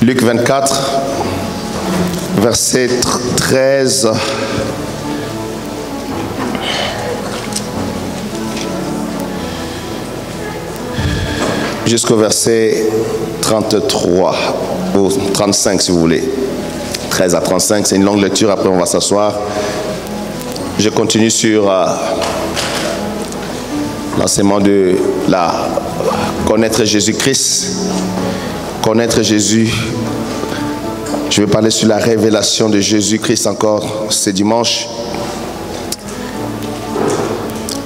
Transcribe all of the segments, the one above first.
Luc 24, verset 13. Jusqu'au verset 33, ou 35 si vous voulez. 13 à 35, c'est une longue lecture, après on va s'asseoir. Je continue sur l'enseignement de connaître Jésus-Christ. Connaître Jésus. Je vais parler sur la révélation de Jésus-Christ encore ce dimanche.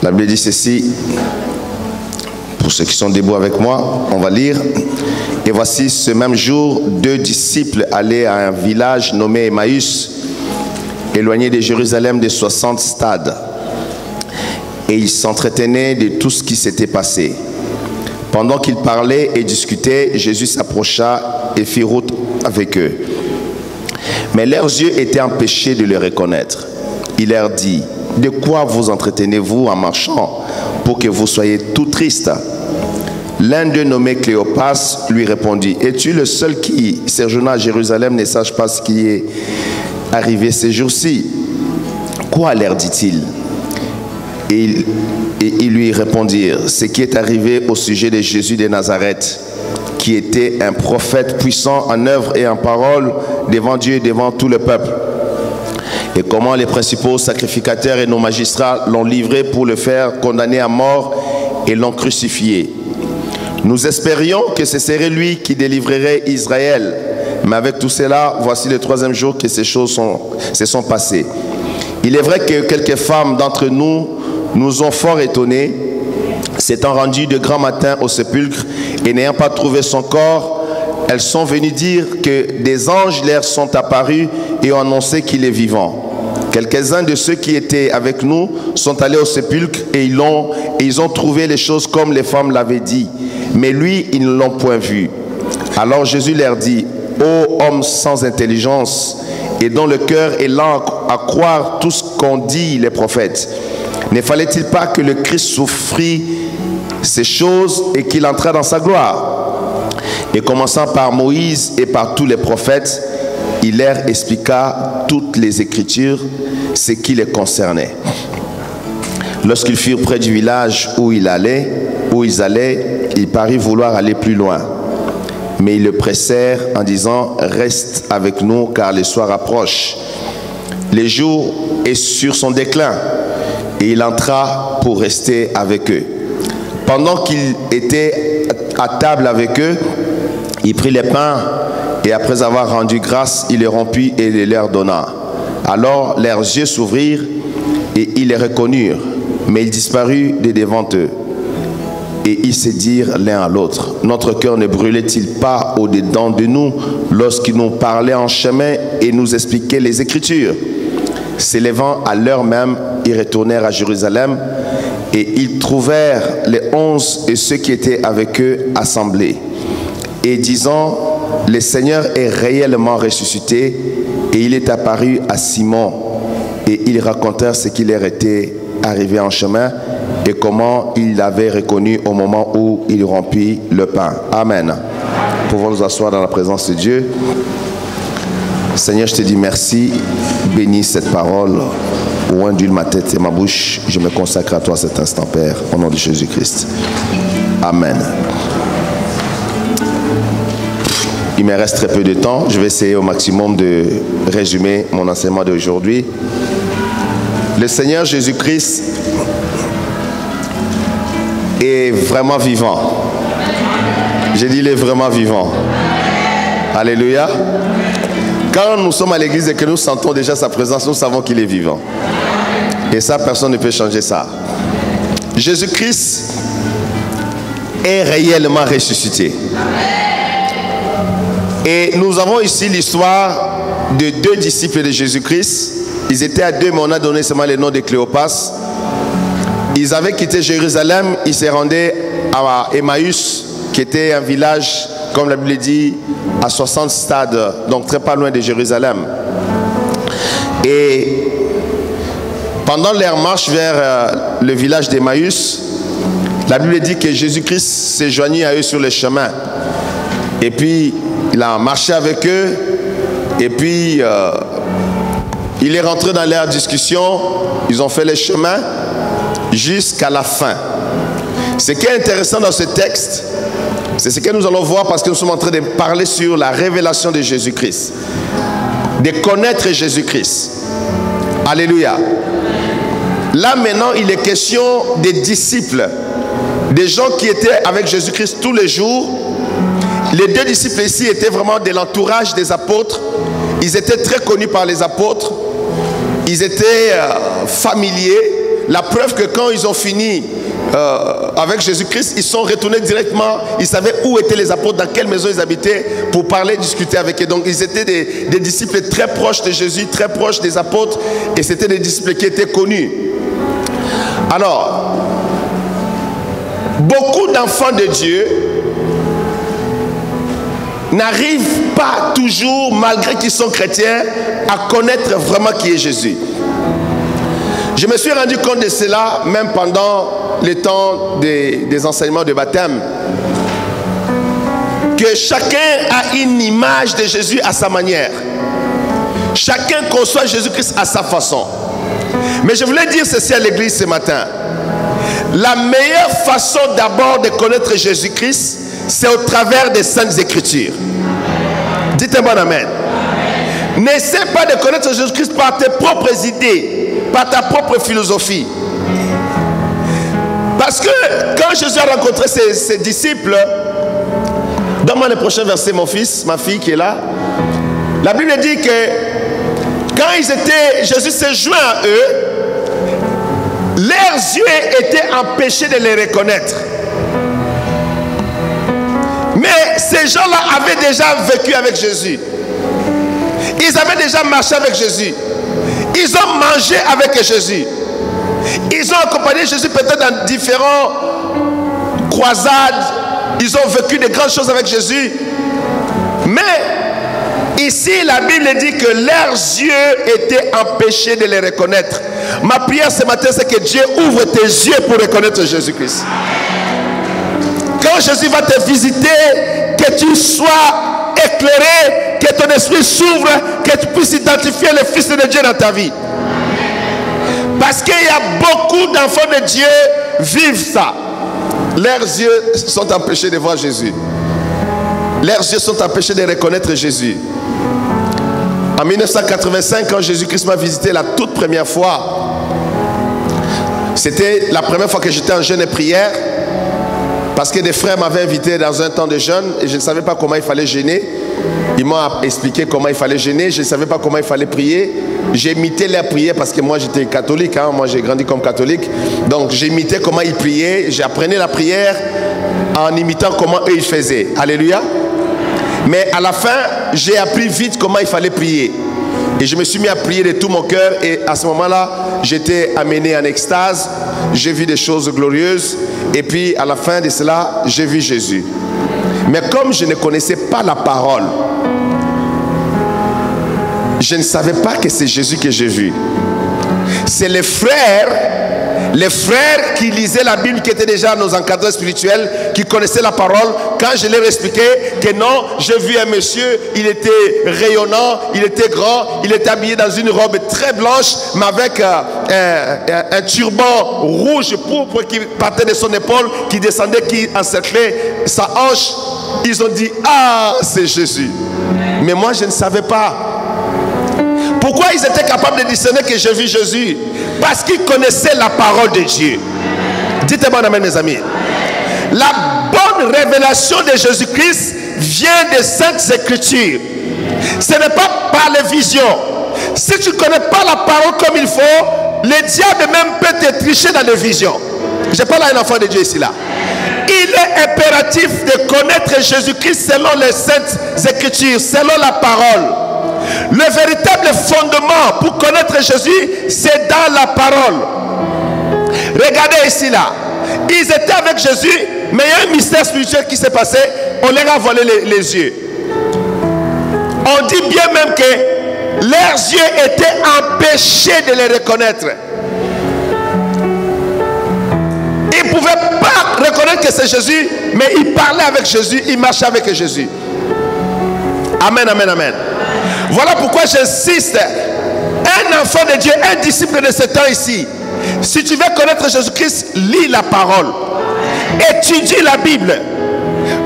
La Bible dit ceci. Pour ceux qui sont debout avec moi, on va lire. Et voici ce même jour, 2 disciples allaient à un village nommé Emmaüs, éloigné de Jérusalem de 60 stades. Et ils s'entretenaient de tout ce qui s'était passé. Pendant qu'ils parlaient et discutaient, Jésus s'approcha et fit route avec eux. Mais leurs yeux étaient empêchés de le reconnaître. Il leur dit, « De quoi vous entretenez-vous en marchant pour que vous soyez tout tristes ?» L'un d'eux, nommé Cléopas, lui répondit, « Es-tu le seul qui, séjournant à Jérusalem, ne sache pas ce qui est arrivé ces jours-ci ?» Quoi leur dit-il? Et ils lui répondirent, « Ce qui est arrivé au sujet de Jésus de Nazareth, qui était un prophète puissant en œuvre et en parole devant Dieu et devant tout le peuple. Et comment les principaux sacrificateurs et nos magistrats l'ont livré pour le faire condamner à mort et l'ont crucifié. Nous espérions que ce serait lui qui délivrerait Israël. Mais avec tout cela, voici le 3e jour que ces choses se sont passées. Il est vrai que quelques femmes d'entre nous ont fort étonnés, s'étant rendues de grand matin au sépulcre et n'ayant pas trouvé son corps, elles sont venues dire que des anges leur sont apparus et ont annoncé qu'il est vivant. Quelques-uns de ceux qui étaient avec nous sont allés au sépulcre et ils ont trouvé les choses comme les femmes l'avaient dit. Mais lui, ils ne l'ont point vu. Alors Jésus leur dit, « Ô hommes sans intelligence, et dont le cœur est lent à croire tout ce qu'ont dit les prophètes, ne fallait-il pas que le Christ souffrit ces choses et qu'il entrât dans sa gloire ?» Et commençant par Moïse et par tous les prophètes, il leur expliqua toutes les Écritures, ce qui les concernait. Lorsqu'ils furent près du village où ils allaient, il parut vouloir aller plus loin. Mais ils le pressèrent en disant, « Reste avec nous, car le soir approche. Le jour est sur son déclin. » Et il entra pour rester avec eux. Pendant qu'il était à table avec eux, il prit les pains et après avoir rendu grâce, il les rompit et les leur donna. Alors leurs yeux s'ouvrirent et ils les reconnurent, mais il disparut de devant eux. Et ils se dirent l'un à l'autre, « Notre cœur ne brûlait-il pas au-dedans de nous lorsqu'il nous parlait en chemin et nous expliquait les Écritures ?» S'élevant à l'heure même, ils retournèrent à Jérusalem et ils trouvèrent les 11 et ceux qui étaient avec eux assemblés. Et disant, « Le Seigneur est réellement ressuscité et il est apparu à Simon. » Et ils racontèrent ce qui leur était arrivé en chemin et comment il l'avait reconnu au moment où il rompit le pain. Amen. Pouvons nous asseoir dans la présence de Dieu. Seigneur, je te dis merci. Bénis cette parole. Oint d'huile ma tête et ma bouche. Je me consacre à toi cet instant, Père, au nom de Jésus-Christ. Amen. Il me reste très peu de temps. Je vais essayer au maximum de résumer mon enseignement d'aujourd'hui. Le Seigneur Jésus-Christ est vraiment vivant. J'ai dit, il est vraiment vivant. Alléluia. Quand nous sommes à l'église et que nous sentons déjà sa présence, nous savons qu'il est vivant. Et ça, personne ne peut changer ça. Jésus-Christ est réellement ressuscité. Et nous avons ici l'histoire de 2 disciples de Jésus-Christ. Ils étaient à 2, mais on a donné seulement le nom de Cléopas. Ils avaient quitté Jérusalem, ils se rendaient à Emmaüs, qui était un village, comme la Bible dit, à 60 stades, donc très pas loin de Jérusalem. Et pendant leur marche vers le village d'Emmaüs, la Bible dit que Jésus-Christ s'est joigné à eux sur le chemin. Et puis, Il a marché avec eux et puis il est rentré dans leur discussion. Ils ont fait le chemin jusqu'à la fin. Ce qui est intéressant dans ce texte, c'est ce que nous allons voir parce que nous sommes en train de parler sur la révélation de Jésus-Christ. De connaître Jésus-Christ. Alléluia. Là maintenant, il est question des disciples. Des gens qui étaient avec Jésus-Christ tous les jours. Les deux disciples ici étaient vraiment de l'entourage des apôtres. Ils étaient très connus par les apôtres. Ils étaient familiers. La preuve que quand ils ont fini avec Jésus-Christ, ils sont retournés directement. Ils savaient où étaient les apôtres, dans quelle maison ils habitaient pour parler, discuter avec eux. Donc ils étaient des disciples très proches de Jésus, très proches des apôtres. Et c'était des disciples qui étaient connus. Alors, beaucoup d'enfants de Dieu n'arrivent pas toujours, malgré qu'ils sont chrétiens, à connaître vraiment qui est Jésus. Je me suis rendu compte de cela même pendant le temps des enseignements de baptême, que chacun a une image de Jésus à sa manière. Chacun conçoit Jésus-Christ à sa façon. Mais je voulais dire ceci à l'église ce matin. La meilleure façon d'abord de connaître Jésus-Christ, c'est au travers des Saintes Écritures. Dites un bon amen. N'essaie pas de connaître Jésus-Christ par tes propres idées, par ta propre philosophie. Parce que quand Jésus a rencontré ses disciples, donne-moi le prochain verset, mon fils, ma fille qui est là. La Bible dit que quand Jésus s'est joint à eux, leurs yeux étaient empêchés de les reconnaître. Mais ces gens-là avaient déjà vécu avec Jésus. Ils avaient déjà marché avec Jésus. Ils ont mangé avec Jésus. Ils ont accompagné Jésus peut-être dans différentes croisades. Ils ont vécu de grandes choses avec Jésus. Mais ici, la Bible dit que leurs yeux étaient empêchés de les reconnaître. Ma prière ce matin, c'est que Dieu ouvre tes yeux pour reconnaître Jésus-Christ. Quand Jésus va te visiter, que tu sois éclairé, que ton esprit s'ouvre, que tu puisses identifier le Fils de Dieu dans ta vie. Parce qu'il y a beaucoup d'enfants de Dieu vivent ça. Leurs yeux sont empêchés de voir Jésus. Leurs yeux sont empêchés de reconnaître Jésus. En 1985, quand Jésus-Christ m'a visité la toute première fois, c'était la première fois que j'étais en jeûne et prière. Parce que des frères m'avaient invité dans un temps de jeûne et je ne savais pas comment il fallait jeûner. Ils m'ont expliqué comment il fallait jeûner. Je ne savais pas comment il fallait prier. J'ai imité leur prière parce que moi j'étais catholique. Moi j'ai grandi comme catholique. Donc j'ai imité comment ils priaient. J'apprenais la prière en imitant comment eux ils faisaient. Alléluia. Mais à la fin, j'ai appris vite comment il fallait prier. Et je me suis mis à prier de tout mon cœur. Et à ce moment-là, j'étais amené en extase. J'ai vu des choses glorieuses. Et puis à la fin de cela, j'ai vu Jésus. Mais comme je ne connaissais pas la parole, je ne savais pas que c'est Jésus que j'ai vu. C'est les frères qui lisaient la Bible, qui étaient déjà nos encadreurs spirituels, qui connaissaient la parole. Quand je leur expliquais que non, j'ai vu un monsieur, il était rayonnant, il était grand, il était habillé dans une robe très blanche, mais avec un turban rouge pourpre qui partait de son épaule, qui descendait, qui encerclait sa hanche. Ils ont dit, ah, c'est Jésus. Mais moi, je ne savais pas. Pourquoi ils étaient capables de discerner que j'ai vu Jésus? Parce qu'ils connaissaient la parole de Dieu. Dites-moi amen, mes amis. La bonne révélation de Jésus-Christ vient des Saintes Écritures. Ce n'est pas par les visions. Si tu ne connais pas la parole comme il faut, le diable même peut te tricher dans les visions. Je parle à un enfant de Dieu ici là. Il est impératif de connaître Jésus-Christ selon les Saintes Écritures, selon la parole. Le véritable fondement pour connaître Jésus, c'est dans la parole. Regardez ici là. Ils étaient avec Jésus, mais il y a un mystère spirituel qui s'est passé. On leur a volé les yeux. On dit bien même que leurs yeux étaient empêchés de les reconnaître. Ils ne pouvaient pas reconnaître que c'est Jésus, mais ils parlaient avec Jésus, ils marchaient avec Jésus. Amen, amen, amen. Voilà pourquoi j'insiste. Un enfant de Dieu, un disciple de ce temps ici, si tu veux connaître Jésus-Christ, lis la parole. Étudie la Bible.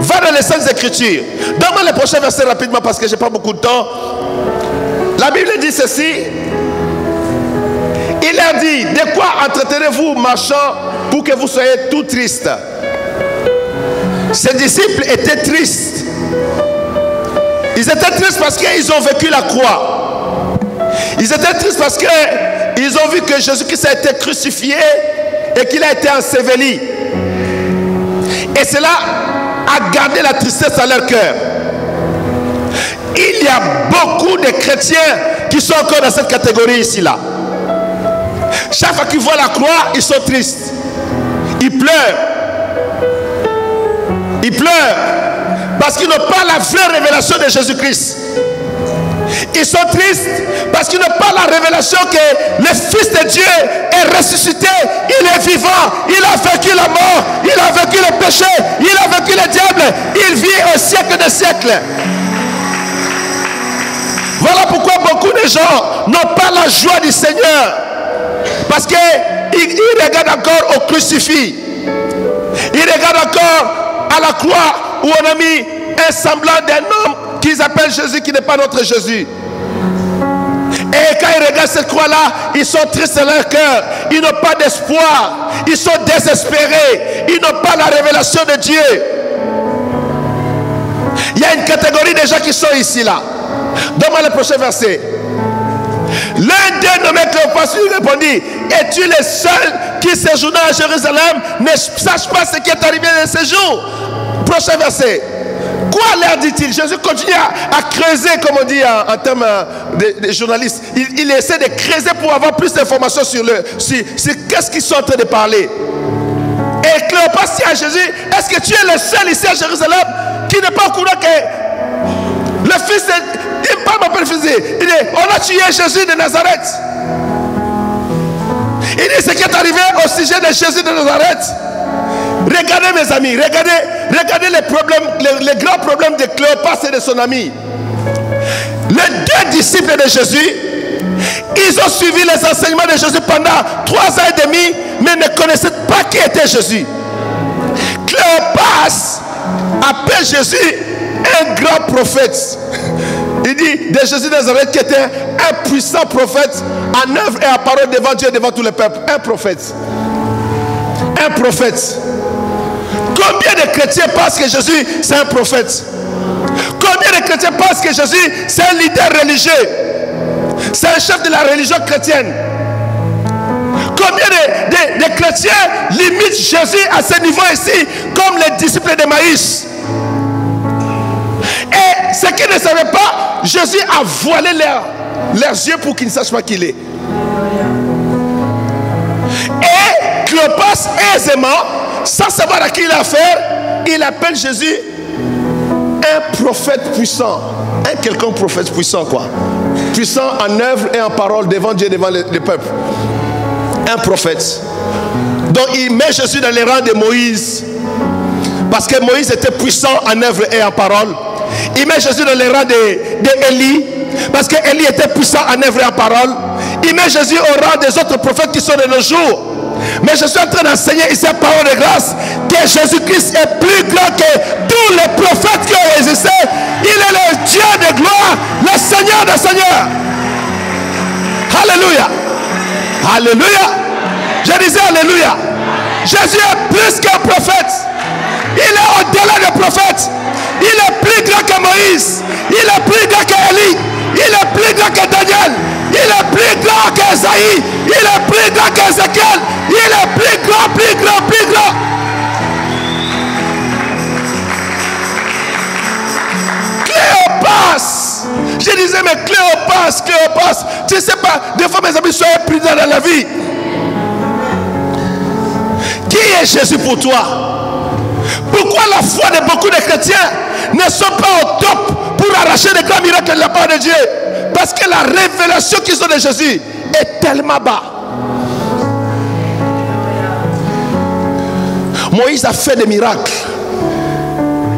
Va dans les Saintes Écritures. Donne-moi le prochain verset rapidement parce que je n'ai pas beaucoup de temps. La Bible dit ceci. Il leur dit, de quoi entretenez-vous marchant pour que vous soyez tout tristes? Ces disciples étaient tristes. Ils étaient tristes parce qu'ils ont vécu la croix. Ils étaient tristes parce qu'ils ont vu que Jésus-Christ a été crucifié et qu'il a été enseveli. Et cela a gardé la tristesse à leur cœur. Il y a beaucoup de chrétiens qui sont encore dans cette catégorie ici-là. Chaque fois qu'ils voient la croix, ils sont tristes. Ils pleurent. Ils pleurent parce qu'ils n'ont pas la vraie révélation de Jésus-Christ. Ils sont tristes parce qu'ils n'ont pas la révélation que le Fils de Dieu est ressuscité, il est vivant, il a vaincu la mort, il a vaincu le péché, il a vaincu le diable, il vit au siècle des siècles. Voilà pourquoi beaucoup de gens n'ont pas la joie du Seigneur. Parce qu'ils regardent encore au crucifix. Ils regardent encore à la croix où on a mis un semblant d'un homme qu'ils appellent Jésus qui n'est pas notre Jésus. Et quand ils regardent cette croix-là, ils sont tristes dans leur cœur. Ils n'ont pas d'espoir. Ils sont désespérés. Ils n'ont pas la révélation de Dieu. Il y a une catégorie de gens qui sont ici là. Donne-moi le prochain verset. L'un d'eux nommé Cléopas lui répondit: es-tu le seul qui séjourna à Jérusalem, ne sache pas ce qui est arrivé de ces jours? Prochain verset. Quoi leur dit-il? Jésus continue à creuser, comme on dit en termes de journalistes. Il essaie de creuser pour avoir plus d'informations sur qu'est-ce qu'ils sont en train de parler. Et Cléopas dit à Jésus: est-ce que tu es le seul ici à Jérusalem qui n'est pas au courant que le fils de... Il parle mon père fils. Il dit: on a tué Jésus de Nazareth. Il dit ce qui est arrivé au sujet de Jésus de Nazareth. Regardez mes amis, regardez les problèmes, les grands problèmes de Cléopas et de son ami. Les deux disciples de Jésus, ils ont suivi les enseignements de Jésus pendant 3 ans et demi, mais ne connaissaient pas qui était Jésus. Cléopas appelle Jésus un grand prophète. Il dit de Jésus de Nazareth qui était un puissant prophète en œuvre et en parole devant Dieu et devant tous les peuples. Un prophète. Un prophète. Combien de chrétiens pensent que Jésus c'est un prophète? Combien de chrétiens pensent que Jésus c'est un leader religieux? C'est un chef de la religion chrétienne? Combien de chrétiens limitent Jésus à ce niveau ici comme les disciples d'Emmaüs? Et ceux qui ne savaient pas, Jésus a voilé leurs yeux pour qu'ils ne sachent pas qui il est. Et Cléopas aisément, sans savoir à qui il a affaire, il appelle Jésus un prophète puissant. Un quelconque prophète puissant quoi. Puissant en œuvre et en parole devant Dieu, devant le peuple. Un prophète. Donc il met Jésus dans les rangs de Moïse. Parce que Moïse était puissant en œuvre et en parole. Il met Jésus dans les rangs d'Élie. Parce que Élie était puissant en œuvre et en parole. Il met Jésus au rang des autres prophètes qui sont de nos jours. Mais je suis en train d'enseigner ici la parole de grâce que Jésus-Christ est plus grand que tous les prophètes qui ont existé. Il est le Dieu de gloire, le Seigneur des seigneurs. Alléluia. Alléluia. Je disais alléluia. Jésus est plus qu'un prophète. Il est au-delà des prophètes. Il est plus grand que Moïse. Il est plus grand qu'Élie. Il est plus grand que Daniel. Il est plus grand qu'Esaïe. Il est plus grand qu'Ézéchiel. Il est plus grand, plus grand, plus grand. Cléopas. Je disais, mais Cléopas. Tu sais pas, des fois mes amis, soyez prudents dans la vie. Qui est Jésus pour toi? Pourquoi la foi de beaucoup de chrétiens ne sont pas au top pour arracher les grands miracles de la part de Dieu? Parce que la révélation qu'ils ont de Jésus est tellement bas. Moïse a fait des miracles,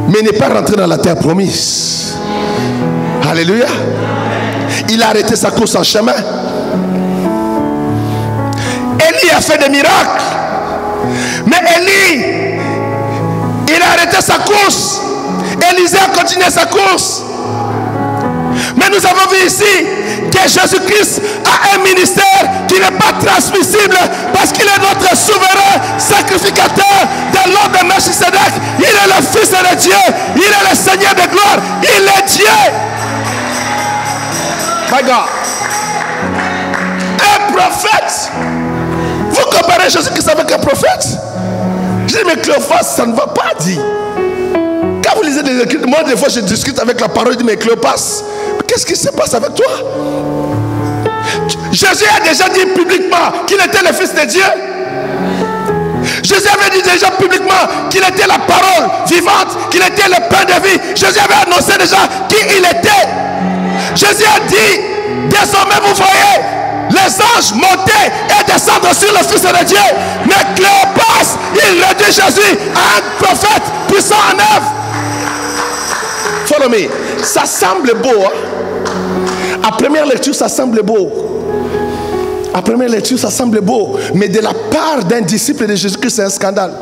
mais n'est pas rentré dans la terre promise. Alléluia. Il a arrêté sa course en chemin. Élie a fait des miracles. Mais Élie, il a arrêté sa course. Élisée a continué sa course. Mais nous avons vu ici que Jésus-Christ a un ministère qui n'est pas transmissible parce qu'il est notre souverain sacrificateur de l'ordre de Melchisedec. Il est le Fils de Dieu. Il est le Seigneur de gloire. Il est Dieu. My God. Un prophète. Vous comparez Jésus-Christ avec un prophète? Je dis, mais Cléophas, ça ne va pas, dit. Quand vous lisez des écrits, moi des fois je discute avec la parole, je dis, mais Cléophas, qu'est-ce qui se passe avec toi? Jésus a déjà dit publiquement qu'il était le Fils de Dieu. Jésus avait dit déjà publiquement qu'il était la parole vivante, qu'il était le pain de vie. Jésus avait annoncé déjà qui il était. Jésus a dit, désormais vous voyez les anges monter et descendre sur le Fils de Dieu. Mais Cléopas, il réduit Jésus à un prophète puissant en œuvre. Follow me. Ça semble beau. Hein? À première lecture, ça semble beau. À première lecture, ça semble beau. Mais de la part d'un disciple de Jésus-Christ, c'est un scandale.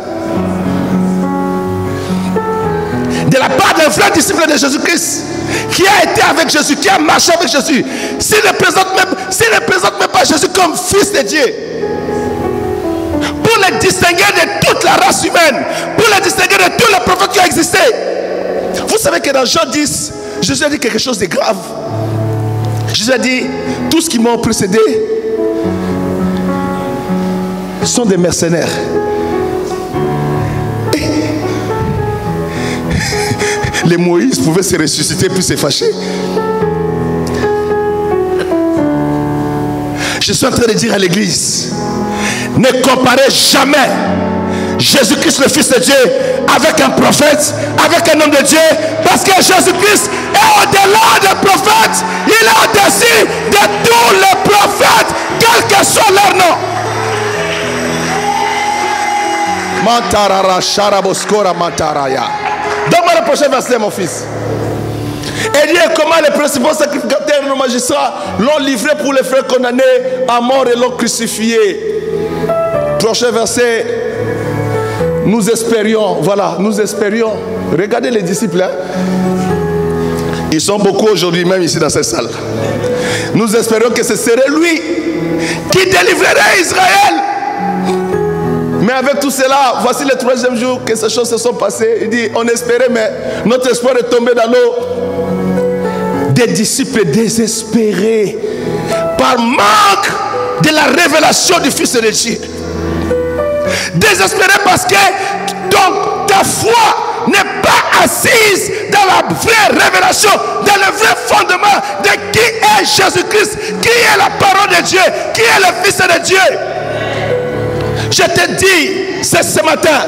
De la part d'un vrai disciple de Jésus-Christ, qui a été avec Jésus, qui a marché avec Jésus, s'il ne présente même pas Jésus comme Fils de Dieu, pour le distinguer de toute la race humaine, pour le distinguer de tous les prophètes qui ont existé. Vous savez que dans Jean 10, Jésus a dit quelque chose de grave. Jésus a dit, tous ceux qui m'ont précédé sont des mercenaires. Les Moïse pouvaient se ressusciter puis se fâcher. Je suis en train de dire à l'église, ne comparez jamais Jésus-Christ le Fils de Dieu avec un prophète, avec un homme de Dieu, parce que Jésus-Christ est au-delà des prophètes. Il est au-dessus de tous les prophètes, quel que soit leur nom. Mantarara Sharaboskora Mantaraya. Donne-moi le prochain verset, mon fils. Et dit comment les principaux sacrificateurs et nos magistrats l'ont livré pour les faire condamner à mort et l'ont crucifié. Prochain verset. Nous espérions, voilà, nous espérions. Regardez les disciples, hein? Ils sont beaucoup aujourd'hui, même ici dans cette salle. Nous espérions que ce serait lui qui délivrerait Israël. Mais avec tout cela, voici le troisième jour que ces choses se sont passées. Il dit, on espérait, mais notre espoir est tombé dans l'eau. Des disciples désespérés par manque de la révélation du Fils de Dieu. Désespérés parce que donc ta foi n'est pas assise dans la vraie révélation, dans le vrai fondement de qui est Jésus-Christ, qui est la parole de Dieu, qui est le Fils de Dieu. Je te dis, c'est ce matin,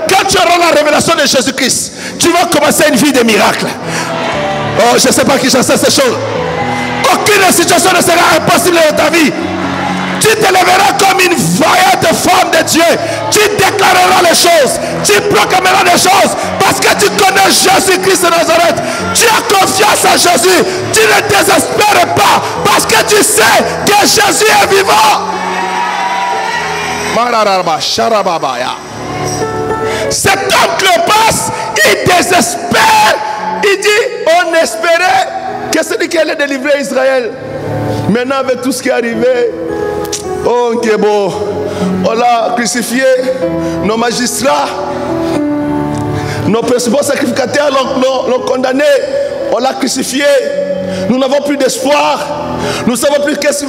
quand tu auras la révélation de Jésus-Christ, tu vas commencer une vie de miracle. Oh, je ne sais pas qui j'enseigne ces choses. Aucune situation ne sera impossible dans ta vie. Tu te lèveras comme une vaillante femme de Dieu. Tu déclareras les choses. Tu proclameras les choses. Parce que tu connais Jésus-Christ de Nazareth. Tu as confiance en Jésus. Tu ne désespères pas. Parce que tu sais que Jésus est vivant. Cet homme Cléopas, il désespère. Il dit, on espérait que c'est lui qui allait délivrer Israël. Maintenant avec tout ce qui est arrivé, oh Ngebo, on l'a crucifié. Nos magistrats, nos principaux sacrificateurs l'ont condamné. On l'a crucifié. Nous n'avons plus d'espoir. Nous ne savons plus qu'est-ce qu'il...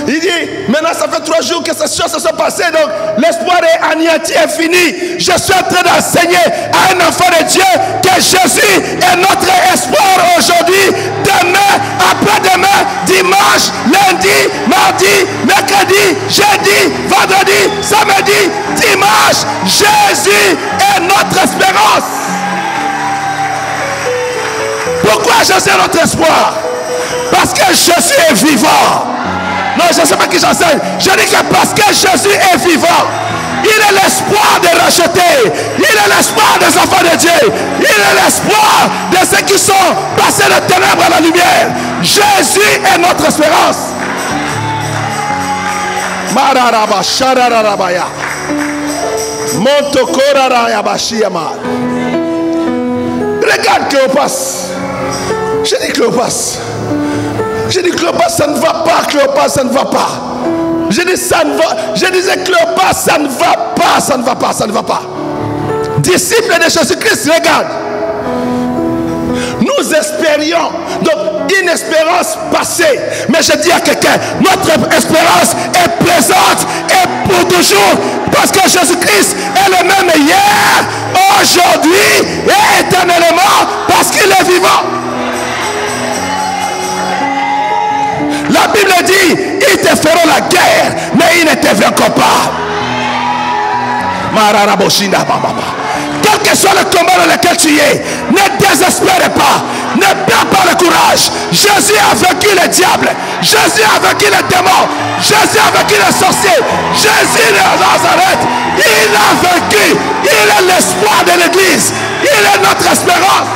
Il dit, maintenant ça fait 3 jours que ces choses se sont passées. Donc l'espoir est anéanti et fini. Je suis en train d'enseigner à un enfant de Dieu que Jésus est notre espoir aujourd'hui, demain, après-demain, dimanche, lundi, mardi, mercredi, jeudi, vendredi, samedi, dimanche. Jésus est notre espérance. Pourquoi Jésus est notre espoir? Parce que Jésus est vivant. Non, je ne sais pas qui j'enseigne. Je dis que parce que Jésus est vivant. Il est l'espoir des rachetés. Il est l'espoir des enfants de Dieu. Il est l'espoir de ceux qui sont passés de ténèbres à la lumière. Jésus est notre espérance. Mararaba, shararabaya. Montokora bashiyama. Regarde Cléopas. J'ai dit Cléopas. J'ai dit Cléopas, ça ne va pas. Cléopas, ça ne va pas. J'ai dit ça ne va. Je disais Cléopas, ça ne va pas. Ça ne va pas. Ça ne va pas. Disciple de Jésus-Christ, regarde. Nous espérions donc une espérance passée. Mais je dis à quelqu'un, notre espérance est présente et pour toujours. Parce que Jésus-Christ est le même hier, aujourd'hui et éternellement. Parce qu'il est vivant. La Bible dit, ils te feront la guerre, mais ils ne te vaincront pas. Quel que soit le combat dans lequel tu es, ne désespère pas, ne perds pas le courage. Jésus a vaincu le diable, Jésus a vaincu les démons, Jésus a vaincu les sorciers, Jésus de Nazareth, il a vaincu, il est l'espoir de l'église, il est notre espérance.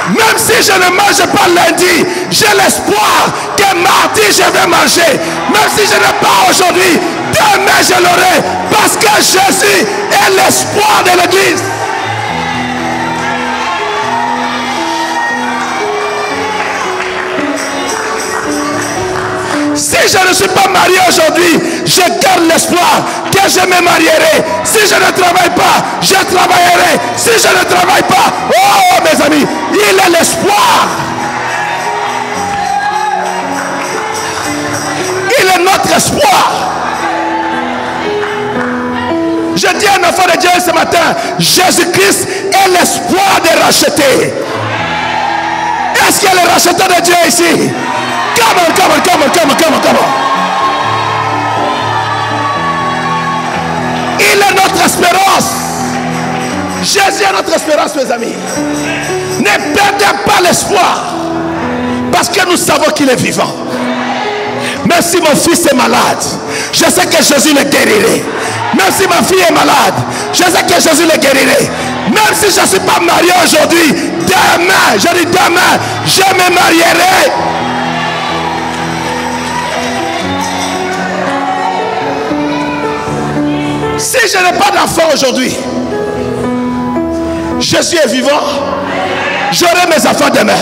Même si je ne mange pas lundi, j'ai l'espoir que mardi je vais manger. Même si je n'ai pas aujourd'hui, demain je l'aurai. Parce que Jésus est l'espoir de l'église. Si je ne suis pas marié aujourd'hui, je garde l'espoir que je me marierai. Si je ne travaille pas, je travaillerai. Si je ne travaille pas, oh mes amis, il est l'espoir. Il est notre espoir. Je dis à un enfant de Dieu ce matin, Jésus-Christ est l'espoir des rachetés. Est-ce qu'il y a les racheteurs de Dieu ici? Come on, come on, come on, come on, come on, come on. Il est notre espérance. Jésus est notre espérance, mes amis. Ne perdez pas l'espoir. Parce que nous savons qu'il est vivant. Même si mon fils est malade, je sais que Jésus le guérirait. Même si ma fille est malade, je sais que Jésus le guérirait. Même si je ne suis pas marié aujourd'hui, demain, je dis demain, je me marierai. Si je n'ai pas d'enfant aujourd'hui, Jésus est vivant, j'aurai mes enfants demain.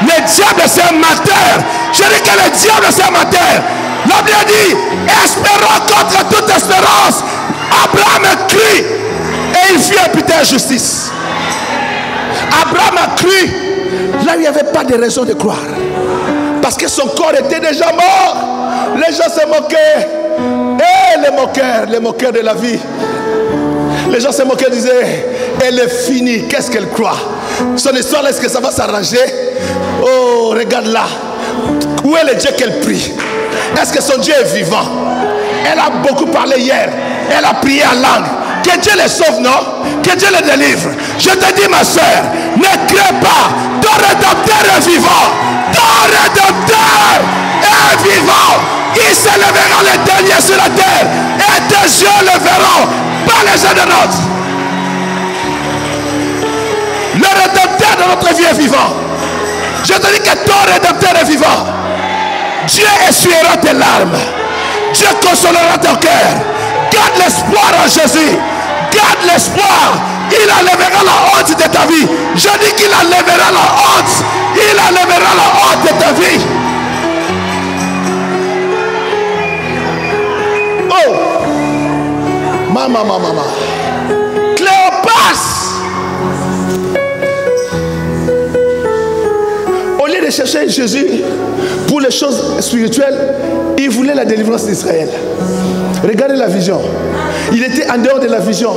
Le diable c'est un menteur. Je dis que le diable c'est un menteur. La Bible dit, espérons contre toute espérance. Abraham crie et il fut imputé à justice. Abraham a cru là où il n'y avait pas de raison de croire. Parce que son corps était déjà mort. Les gens se moquaient. Les moqueurs de la vie. Les gens se moquaient, disaient, elle est finie, qu'est-ce qu'elle croit? Son histoire, est-ce que ça va s'arranger? Oh, regarde là. Où est le Dieu qu'elle prie? Est-ce que son Dieu est vivant? Elle a beaucoup parlé hier. Elle a prié en langue. Que Dieu les sauve, non? Que Dieu les délivre. Je te dis, ma soeur, ne crains pas. Ton rédempteur est vivant. Ton rédempteur est vivant. Il se lèvera le dernier sur la terre. Et tes yeux le verront. Pas les yeux de notre. Le rédempteur de notre vie est vivant. Je te dis que ton rédempteur est vivant. Dieu essuiera tes larmes. Dieu consolera ton cœur. Garde l'espoir en Jésus. Garde l'espoir. Il enlèvera la honte de ta vie. Je dis qu'il enlèvera la honte. Il enlèvera la honte de ta vie. Oh, maman. Cléopas, au lieu de chercher Jésus pour les choses spirituelles, il voulait la délivrance d'Israël. Regardez la vision. Il était en dehors de la vision.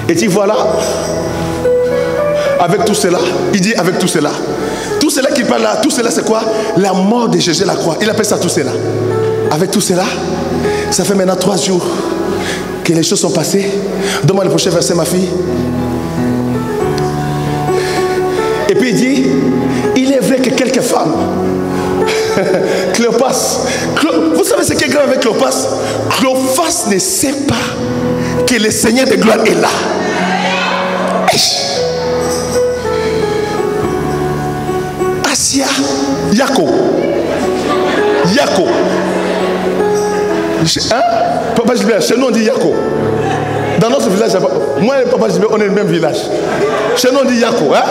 Et dit voilà, avec tout cela, il dit avec tout cela qu'il parle là, tout cela c'est quoi? La mort de Jésus à la croix. Il appelle ça tout cela. Avec tout cela, ça fait maintenant 3 jours que les choses sont passées. Donne-moi le prochain verset, ma fille. Et puis il dit, il est vrai que quelques femmes Cléopas. Vous savez ce qui est grave avec Cléopas? Cléopas ne sait pas que le Seigneur de gloire est là. Asia, Yako. Hein? Papa Gilbert, chez nous on dit Yako. Dans notre village, moi et Papa Gilbert, on est le même village. Chez nous on dit Yako. Hein?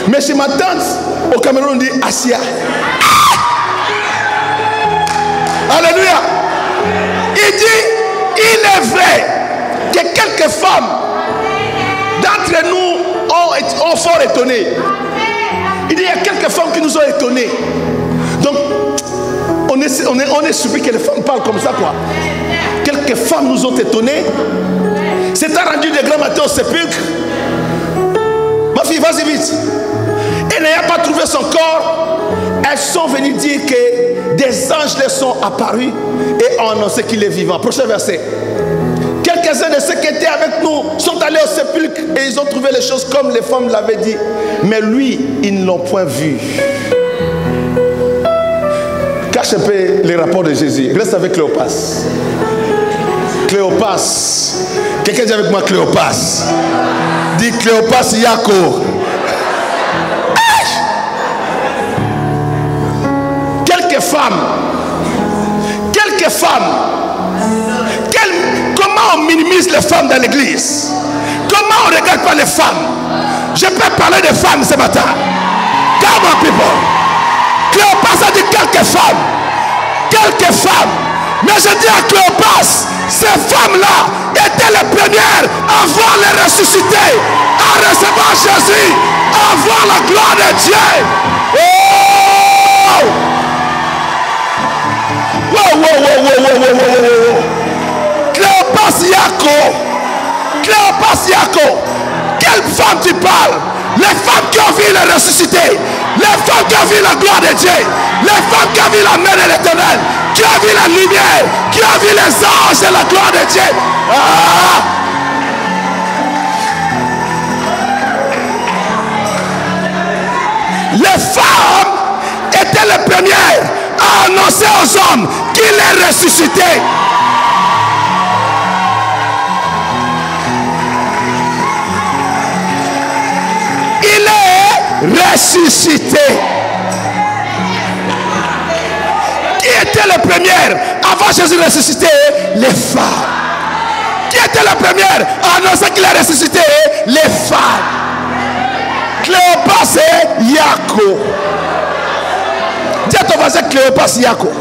Mais chez ma tante, au Cameroun, on dit Asia. Alléluia. Il dit, il est vrai que quelques femmes d'entre nous ont fort étonné. Il dit, il y a quelques femmes qui nous ont étonnés. Donc, on est surpris que les femmes parlent comme ça, quoi. Quelques femmes nous ont étonnés. C'est rendu de grand matin au sépulcre. Ma fille, vas-y vite. Et n'ayant pas trouvé son corps, elles sont venues dire que des anges les sont apparus et ont annoncé qu'il est vivant. Prochain verset. Quelques-uns de ceux qui étaient avec nous sont allés au sépulcre et ils ont trouvé les choses comme les femmes l'avaient dit. Mais lui, ils ne l'ont point vu. Cache un peu les rapports de Jésus. Reste avec Cléopas. Cléopas. Quelqu'un dit avec moi Cléopas. Dis Cléopas Yako. Quelques femmes, comment on minimise les femmes dans l'église? Comment on ne regarde pas les femmes? Je peux parler des femmes ce matin. Come on people. Cléopas a dit quelques femmes, mais je dis à Cléopas, ces femmes-là étaient les premières à voir les ressuscités, à recevoir Jésus, à voir la gloire de Dieu. Oh! Wow. Cléopas Yako. Quelle femme tu parles? Les femmes qui ont vu les ressuscités, les femmes qui ont vu la gloire de Dieu, les femmes qui ont vu la main de l'Éternel, qui ont vu la lumière, qui ont vu les anges et la gloire de Dieu. Les femmes étaient les premières à annoncer aux hommes qu'il est ressuscité. Il est ressuscité. Qui était le premier avant Jésus ressuscité? Les femmes. Qui était la première à annoncer qu'il est ressuscité? Les femmes. Cléopas et Yako. Dis à ton voisin Cléopas Yako.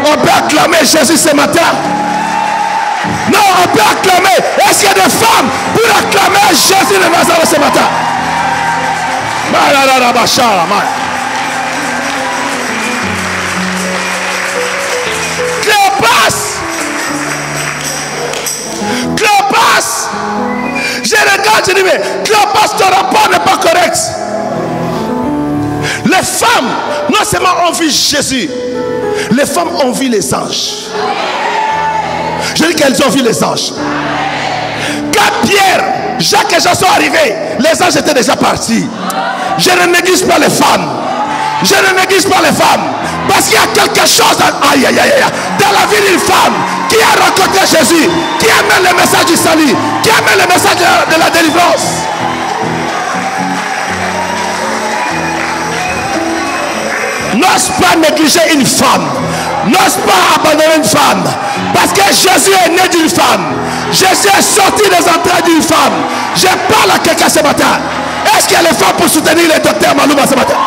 On peut acclamer Jésus ce matin. Non, on peut acclamer. Est-ce qu'il y a des femmes pour acclamer Jésus de Nazareth ce matin? Cléopas. Je regarde, je dis, mais Cléopas, ton rapport n'est pas correct. Les femmes, non seulement ont vu Jésus, les femmes ont vu les anges. Je dis qu'elles ont vu les anges. Quand Pierre, Jacques et Jean sont arrivés, les anges étaient déjà partis. Je ne néglige pas les femmes. Je ne néglige pas les femmes. Parce qu'il y a quelque chose dans la vie d'une femme qui a rencontré Jésus, qui amène le message du salut, qui amène le message de la délivrance. N'ose pas négliger une femme. N'ose pas abandonner une femme. Parce que Jésus est né d'une femme. Jésus est sorti des entrailles d'une femme. Je parle à quelqu'un ce matin. Est-ce qu'il y a les femmes pour soutenir le docteur Malouma ce matin?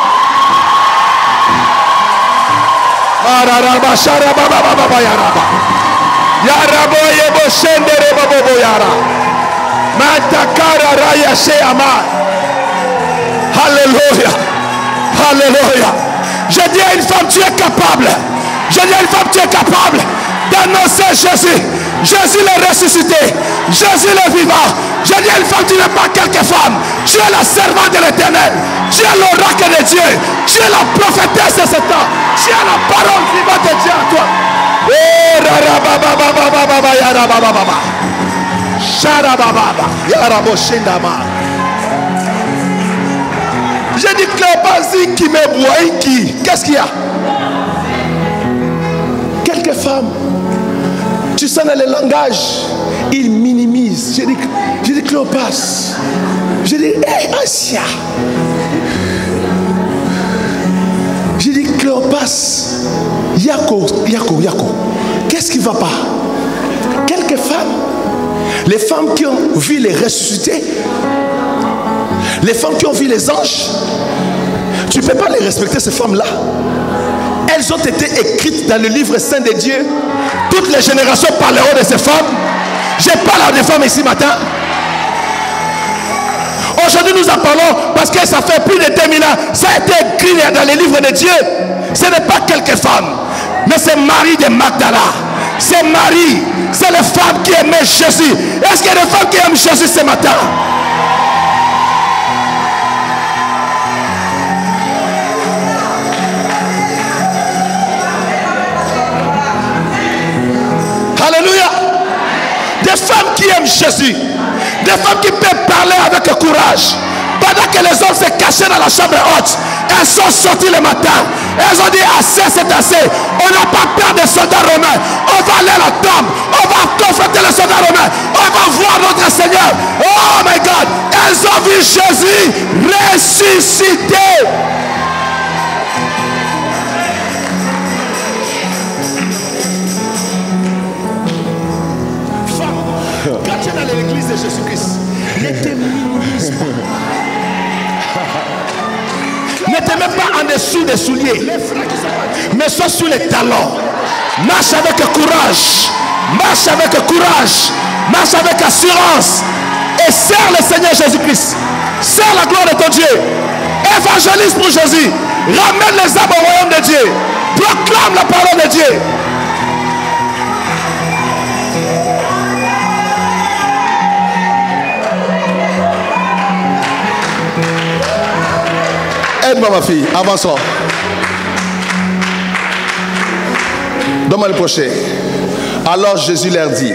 Alléluia. Alléluia. Je dis à une femme, tu es capable. Je dis à une femme, tu es capable d'annoncer Jésus. Jésus le ressuscité. Jésus le vivant. Je dis à une femme, tu n'es pas quelque femme. Tu es la servante de l'Éternel. Tu es l'oracle de Dieu. Tu es la prophétesse de ce temps. Tu es la parole vivante de Dieu à toi. J'ai dit Cléopas qui me boit qui. Qu'est-ce qu'il y a? Quelques femmes, tu sens dans le langage, ils minimisent. J'ai dit Cléopas. J'ai dit hey, Asia. J'ai dit Cléopas, Yako. Qu'est-ce qui ne va pas? Quelques femmes, les femmes qui ont vu les ressuscités, les femmes qui ont vu les anges, tu ne peux pas les respecter, ces femmes-là. Elles ont été écrites dans le livre saint de Dieu. Toutes les générations parleront de ces femmes. Je parle à des femmes ici matin. Aujourd'hui nous en parlons parce que ça fait plus de 2000 ans. Ça a été écrit dans les livres de Dieu. Ce n'est pas quelques femmes, mais c'est Marie de Magdala. C'est Marie. C'est les femmes qui aimaient Jésus. Est-ce qu'il y a des femmes qui aiment Jésus ce matin? Alléluia. Des femmes qui aiment Jésus. Des femmes qui peuvent parler avec courage. Pendant que les hommes se cachaient dans la chambre haute, elles sont sorties le matin. Elles ont dit assez, c'est assez. On n'a pas peur des soldats romains. On va aller à la tombe. On va confronter les soldats romains. On va voir notre Seigneur. Oh my God. Elles ont vu Jésus ressuscité. Quand tu es dans l'église de Jésus-Christ, ne te minimise pas. Ne te mets pas en dessous des souliers, mais sois sur les talons. Marche avec courage. Marche avec courage. Marche avec assurance. Et sers le Seigneur Jésus-Christ. Sers la gloire de ton Dieu. Évangélise pour Jésus. Ramène les âmes au royaume de Dieu. Proclame la parole de Dieu. Aide-moi ma fille, avançons. Donne-moi le prochain. Alors Jésus leur dit.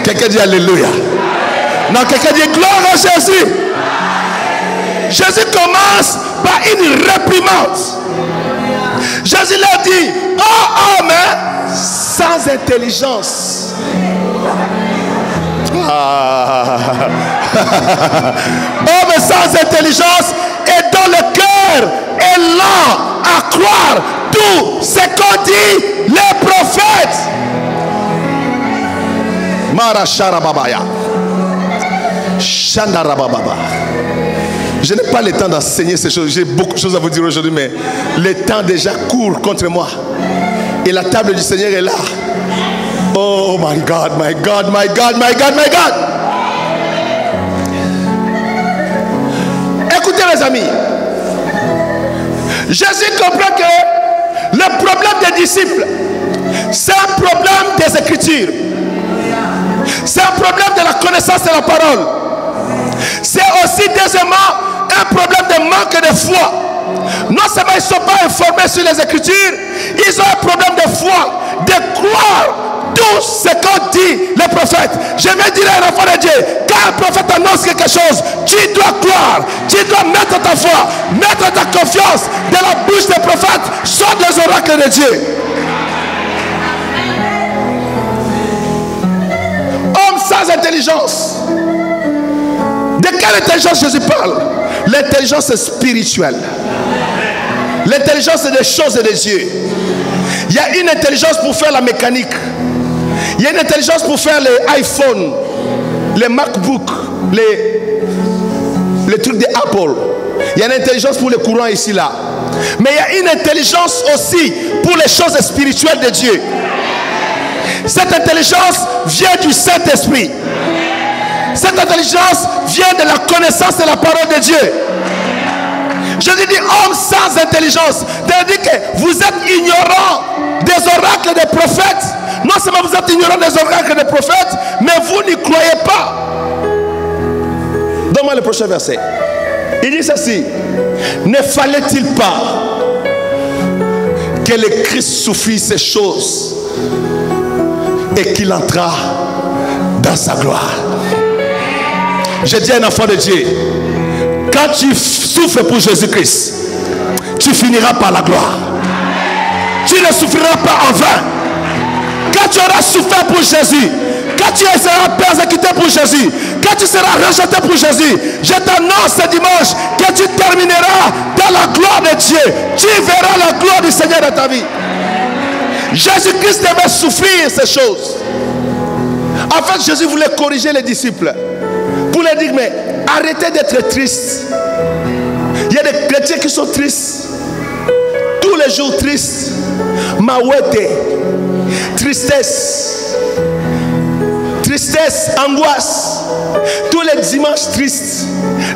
Quelqu'un dit Alléluia. Non, quelqu'un dit gloire à Jésus. Jésus commence par une réprimande. Jésus leur dit, oh homme sans intelligence. Homme sans intelligence et dont le cœur est lent à croire tout ce qu'ont dit les prophètes. Maracharababaya. Chandarabababa. Je n'ai pas le temps d'enseigner ces choses. J'ai beaucoup de choses à vous dire aujourd'hui, mais le temps déjà court contre moi. Et la table du Seigneur est là. Oh my God, my God, my God, my God, my God. Écoutez les amis. Jésus comprend que le problème des disciples, c'est un problème des Écritures. C'est un problème de la connaissance de la parole. C'est aussi deuxièmement un problème de manque de foi. Non seulement ils ne sont pas informés sur les Écritures, ils ont un problème de foi, de croire tout ce qu'ont dit les prophètes. Je vais dire à un enfant de Dieu, quand un prophète annonce quelque chose, tu dois croire, tu dois mettre ta foi, mettre ta confiance dans la bouche des prophètes, sont des oracles de Dieu. Homme sans intelligence. De quelle intelligence Jésus parle? L'intelligence spirituelle. L'intelligence des choses et des yeux. Il y a une intelligence pour faire la mécanique. Il y a une intelligence pour faire les iPhones, les MacBook, les trucs d'Apple. Il y a une intelligence pour les courants ici là. Mais il y a une intelligence aussi pour les choses spirituelles de Dieu. Cette intelligence vient du Saint-Esprit. Cette intelligence vient de la connaissance de la parole de Dieu. Je dis homme sans intelligence. C'est-à-dire que vous êtes ignorant des oracles des prophètes. Non seulement vous êtes ignorant des oracles des prophètes, mais vous n'y croyez pas. Donne-moi le prochain verset. Il dit ceci. Ne fallait-il pas que le Christ souffrit ces choses et qu'il entra dans sa gloire? Je dis à un enfant de Dieu, quand tu souffres pour Jésus-Christ, tu finiras par la gloire. Tu ne souffriras pas en vain. Quand tu auras souffert pour Jésus, quand tu seras persécuté pour Jésus, quand tu seras rejeté pour Jésus, je t'annonce ce dimanche que tu termineras dans la gloire de Dieu. Tu verras la gloire du Seigneur dans ta vie. Jésus-Christ devait souffrir ces choses. En fait, Jésus voulait corriger les disciples pour leur dire, mais arrêtez d'être tristes. Il y a des chrétiens qui sont tristes. Tous les jours tristes. Mawete. Tristesse. Tristesse, angoisse. Tous les dimanches tristes.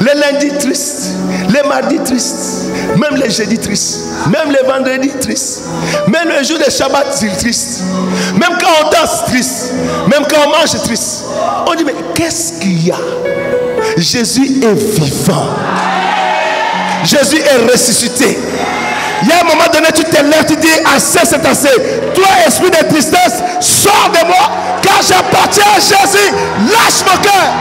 Les lundis tristes. Les mardis tristes. Même les jeudis tristes. Même les vendredis tristes. Même le jour de Shabbat tristes. Même quand on danse triste. Même quand on mange triste. On dit, mais qu'est-ce qu'il y a? Jésus est vivant. Jésus est ressuscité. Il y a un moment donné, tu te lèves, tu dis, assez, c'est assez. Toi, esprit de tristesse, sors de moi. Quand j'appartiens à Jésus, lâche mon cœur.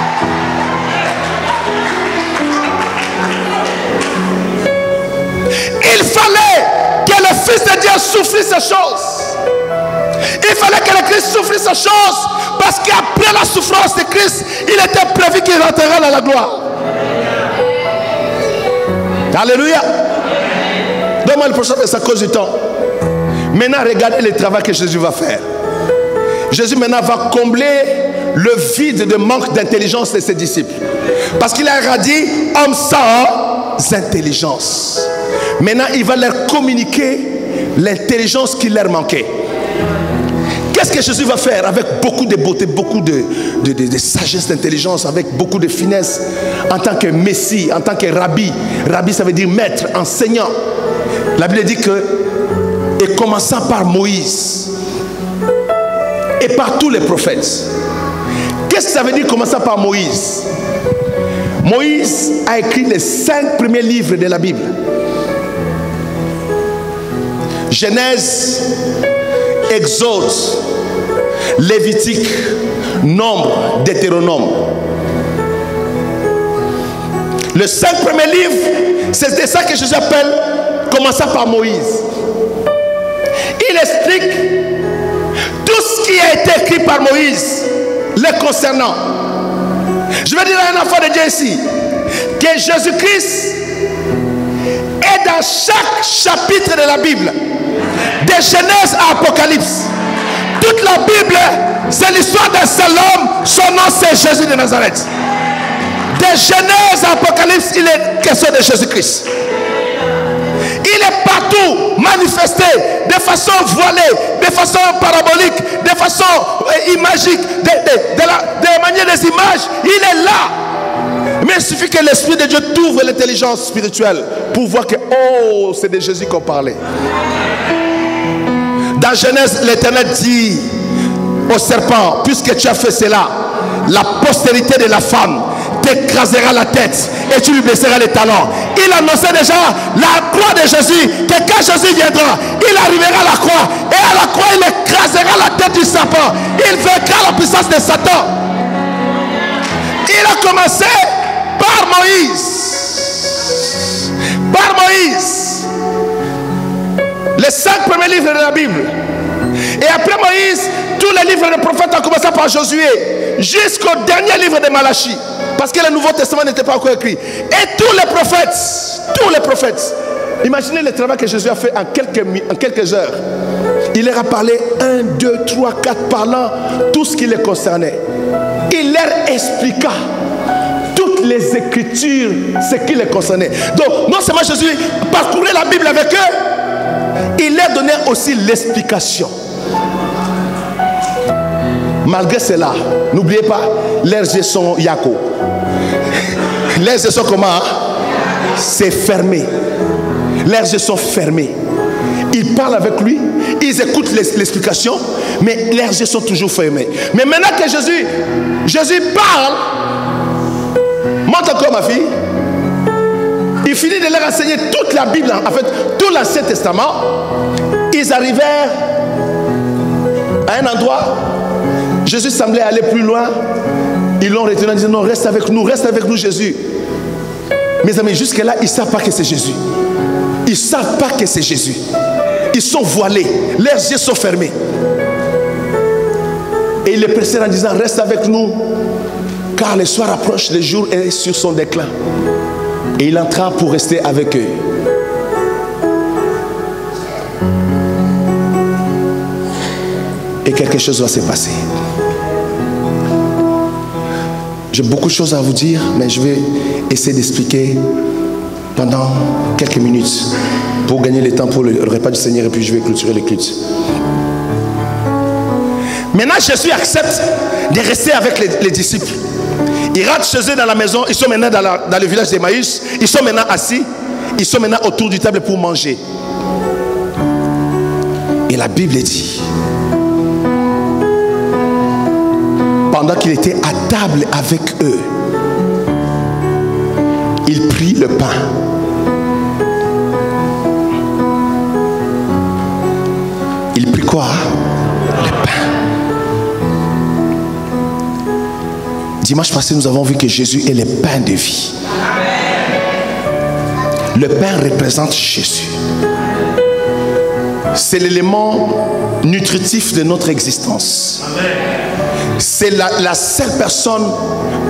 Il fallait que le Fils de Dieu souffrisse ces choses. Il fallait que le Christ souffrisse ces choses. Parce qu'après la souffrance de Christ, il était prévu qu'il rentrera dans la gloire. Alléluia. Donne-moi le prochain, c'est à cause du temps. Maintenant, regardez le travail que Jésus va faire. Jésus maintenant va combler le vide de manque d'intelligence de ses disciples. Parce qu'il a dit, homme sans intelligence. Maintenant, il va leur communiquer l'intelligence qui leur manquait. Qu'est-ce que Jésus va faire avec beaucoup de beauté, beaucoup de sagesse, d'intelligence, avec beaucoup de finesse, en tant que Messie, en tant que Rabbi. Rabbi, ça veut dire maître, enseignant. La Bible dit que, et commençant par Moïse, et par tous les prophètes. Qu'est-ce que ça veut dire commençant par Moïse? Moïse a écrit les 5 premiers livres de la Bible. Genèse, Exode, Lévitique, Nombre, Deutéronome. Les 5 premiers livres, c'est ça que Jésus appelle commençant par Moïse. Il explique tout ce qui a été écrit par Moïse les concernant. Je vais dire à un enfant de Dieu ici que Jésus-Christ est dans chaque chapitre de la Bible, de Genèse à Apocalypse. Toute la Bible, c'est l'histoire d'un seul homme. Son nom, c'est Jésus de Nazareth. De Genèse à Apocalypse, il est question de Jésus-Christ. Il est partout manifesté de façon voilée, de façon parabolique, de façon imagique, de manière des images. Il est là. Mais il suffit que l'Esprit de Dieu t'ouvre l'intelligence spirituelle pour voir que, oh, c'est de Jésus qu'on parlait. Dans Genèse, l'Éternel dit au serpent, puisque tu as fait cela, la postérité de la femme t'écrasera la tête et tu lui baisseras les talons. Il annonçait déjà la croix de Jésus, que quand Jésus viendra, il arrivera à la croix et à la croix il écrasera la tête du serpent. Il vaincra la puissance de Satan. Il a commencé par Moïse. Par Moïse. Les 5 premiers livres de la Bible. Et après Moïse, tous les livres des prophètes ont commencé par Josué jusqu'au dernier livre de Malachie. Parce que le Nouveau Testament n'était pas encore écrit. Et tous les prophètes, imaginez le travail que Jésus a fait en quelques heures. Il leur a parlé 1, 2, 3, 4 parlant tout ce qui les concernait. Il leur expliqua toutes les Écritures, ce qui les concernait. Donc, non seulement Jésus parcourait la Bible avec eux, il leur donnait aussi l'explication. Malgré cela, n'oubliez pas, leurs yeux sont Yako. Leurs yeux sont comment? C'est fermé. Leurs yeux sont fermés. Ils parlent avec lui, ils écoutent l'explication, mais leurs yeux sont toujours fermés. Mais maintenant que Jésus parle, montre encore ma fille, il finit de leur enseigner toute la Bible, en fait, tout l'Ancien Testament. Ils arrivèrent à un endroit, Jésus semblait aller plus loin. Ils l'ont retenu en disant non, reste avec nous Jésus. Mes amis, jusque-là, ils ne savent pas que c'est Jésus. Ils ne savent pas que c'est Jésus. Ils sont voilés, leurs yeux sont fermés. Et il les pressait en disant reste avec nous, car le soir approche, le jour est sur son déclin. Et il entra pour rester avec eux. Et quelque chose va se passer. J'ai beaucoup de choses à vous dire, mais je vais essayer d'expliquer pendant quelques minutes pour gagner le temps pour le repas du Seigneur, et puis je vais clôturer le culte. Maintenant, Jésus accepte de rester avec les disciples. Ils rentrent chez eux dans la maison. Ils sont maintenant dans le village d'Emmaüs. Ils sont maintenant assis. Ils sont maintenant autour du table pour manger. Et la Bible dit, pendant qu'il était à table avec eux, il prit le pain. Il prit quoi? Le pain. Dimanche passé, nous avons vu que Jésus est le pain de vie. Le pain représente Jésus. C'est l'élément nutritif de notre existence. C'est la seule personne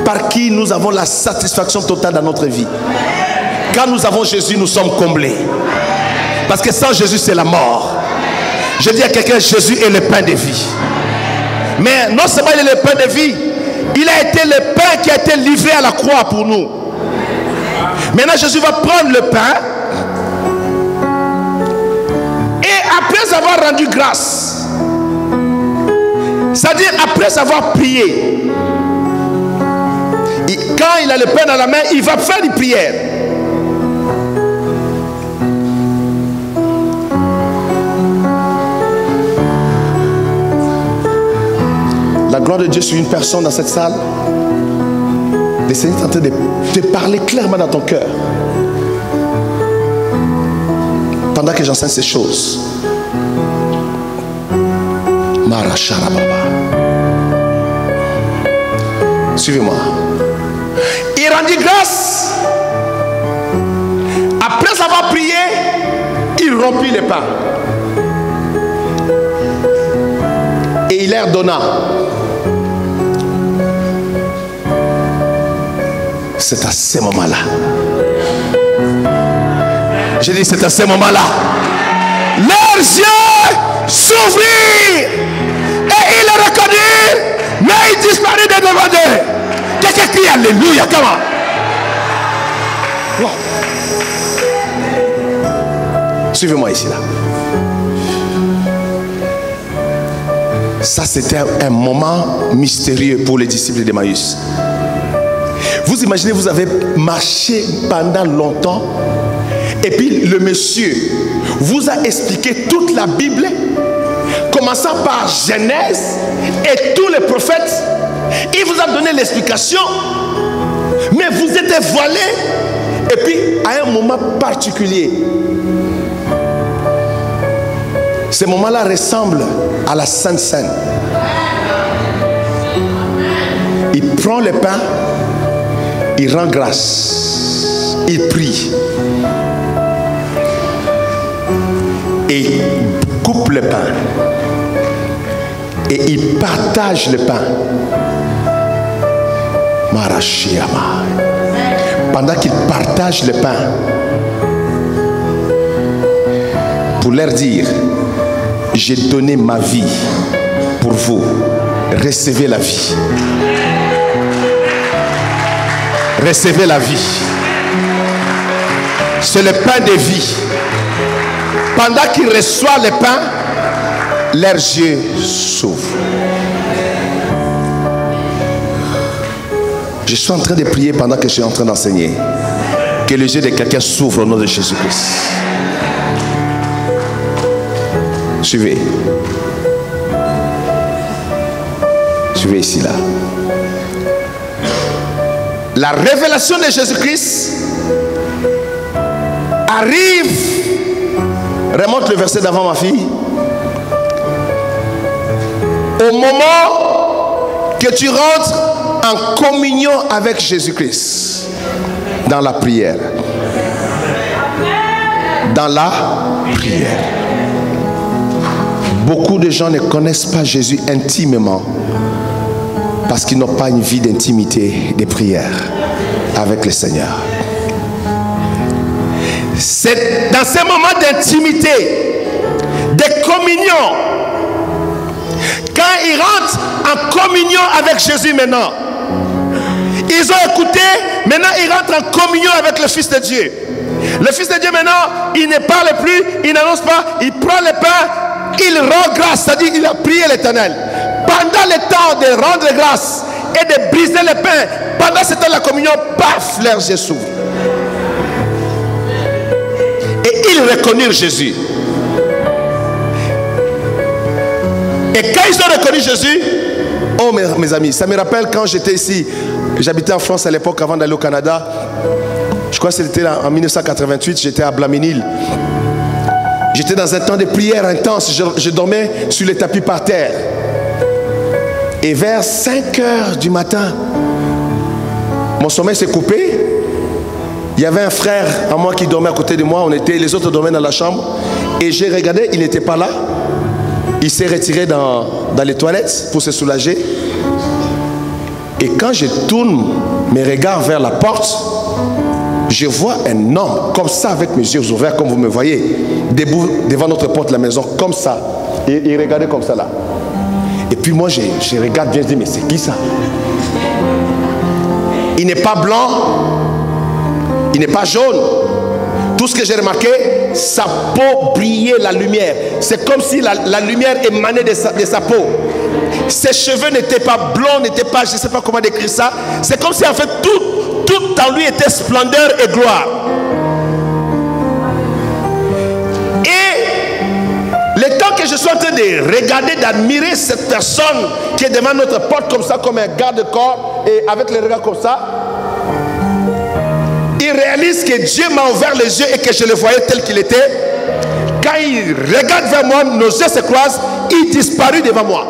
par qui nous avons la satisfaction totale dans notre vie. Quand nous avons Jésus, nous sommes comblés. Parce que sans Jésus, c'est la mort. Je dis à quelqu'un, Jésus est le pain de vie. Mais non seulement il est le pain de vie, il a été le pain qui a été livré à la croix pour nous. Maintenant, Jésus va prendre le pain. Et après avoir rendu grâce, c'est-à-dire après avoir prié, quand il a le pain dans la main, il va faire une prière. La gloire de Dieu sur une personne dans cette salle. Le Seigneur est en train de te parler clairement dans ton cœur. Pendant que j'enseigne ces choses. Suivez-moi. Il rendit grâce. Après avoir prié, il rompit le pain. Et il leur donna. C'est à ce moment-là. Je dis c'est à ce moment-là. Leurs yeux s'ouvrirent et ils le reconnurent, mais il disparut de devant eux. Quelqu'un crie alléluia, comment? Wow. Suivez-moi ici là. Ça c'était un moment mystérieux pour les disciples d'Emmaüs. Vous imaginez, vous avez marché pendant longtemps et puis le monsieur vous a expliqué toute la Bible, commençant par Genèse et tous les prophètes. Il vous a donné l'explication, mais vous êtes voilé. Et puis à un moment particulier, ce moment-là ressemble à la Sainte Seine. Il prend le pain, il rend grâce, il prie et il coupe le pain et il partage le pain. Marashiama. Pendant qu'il partage le pain, pour leur dire, j'ai donné ma vie pour vous, recevez la vie. Recevez la vie. C'est le pain de vie. Pendant qu'ils reçoivent le pain, leurs yeux s'ouvrent. Je suis en train de prier pendant que je suis en train d'enseigner. Que les yeux de quelqu'un s'ouvrent au nom de Jésus-Christ. Suivez. Suivez ici là. La révélation de Jésus-Christ arrive. Remonte le verset d'avant, ma fille. Au moment que tu rentres en communion avec Jésus-Christ dans la prière. Dans la prière. Beaucoup de gens ne connaissent pas Jésus intimement parce qu'ils n'ont pas une vie d'intimité, de prière avec le Seigneur. C'est dans ces moments d'intimité, de communion, quand ils rentrent en communion avec Jésus maintenant, ils ont écouté, maintenant ils rentrent en communion avec le Fils de Dieu. Le Fils de Dieu maintenant, il ne parle plus, il n'annonce pas, il prend le pain, il rend grâce, c'est-à-dire il a prié l'Éternel. Pendant le temps de rendre grâce et de briser le pain, pendant ce temps de la communion, paf, leurs yeux s'ouvrent. Et ils reconnurent Jésus. Et quand ils ont reconnu Jésus, oh mes amis, ça me rappelle quand j'étais ici, j'habitais en France à l'époque avant d'aller au Canada. Je crois que c'était en 1988, j'étais à Blaminil. J'étais dans un temps de prière intense, je dormais sur les tapis par terre. Et vers 5 heures du matin, mon sommeil s'est coupé. Il y avait un frère à moi qui dormait à côté de moi, les autres dormaient dans la chambre. Et j'ai regardé, il n'était pas là. Il s'est retiré dans les toilettes pour se soulager. Et quand je tourne mes regards vers la porte, je vois un homme comme ça avec mes yeux ouverts comme vous me voyez, debout devant notre porte de la maison comme ça. Et il regardait comme ça là. Et puis moi je regarde bien, je dis mais c'est qui ça? Il n'est pas blanc, il n'est pas jaune. Tout ce que j'ai remarqué, sa peau brillait la lumière. C'est comme si la lumière émanait de sa peau. Ses cheveux n'étaient pas blonds, n'étaient pas, je ne sais pas comment décrire ça. C'est comme si en fait tout en lui était splendeur et gloire. Et le temps que je suis en train de regarder, d'admirer cette personne qui est devant notre porte comme ça, comme un garde-corps, et avec les regards comme ça, il réalise que Dieu m'a ouvert les yeux et que je le voyais tel qu'il était. Quand il regarde vers moi, nos yeux se croisent, il disparut devant moi.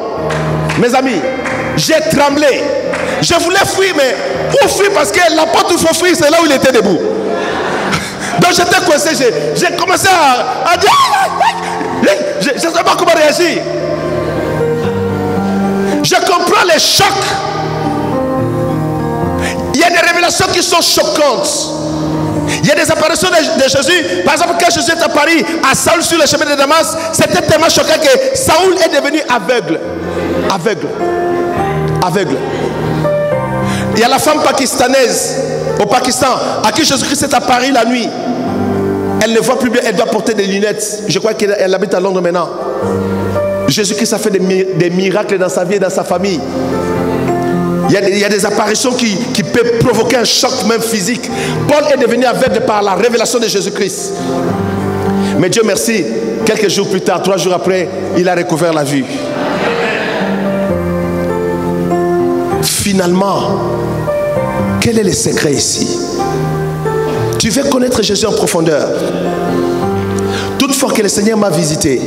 Mes amis, j'ai tremblé. Je voulais fuir, mais pour fuir, parce que la porte où il faut fuir, c'est là où il était debout. Donc j'étais coincé, j'ai commencé à dire, je ne sais pas comment réagir. Je comprends les chocs. Il y a des révélations qui sont choquantes. Il y a des apparitions de Jésus. Par exemple, quand Jésus est apparu à Saül sur le chemin de Damas, c'était tellement choquant que Saül est devenu aveugle. Aveugle. Il y a la femme pakistanaise au Pakistan à qui Jésus-Christ est apparu la nuit. Elle ne voit plus bien, elle doit porter des lunettes. Je crois qu'elle habite à Londres maintenant. Jésus-Christ a fait des miracles dans sa vie et dans sa famille. Il y a des apparitions qui peuvent provoquer un choc même physique. Paul est devenu aveugle par la révélation de Jésus-Christ. Mais Dieu merci, quelques jours plus tard, 3 jours après, il a recouvert la vue. Finalement, quel est le secret ici? Tu veux connaître Jésus en profondeur. Toutefois que le Seigneur m'a visité,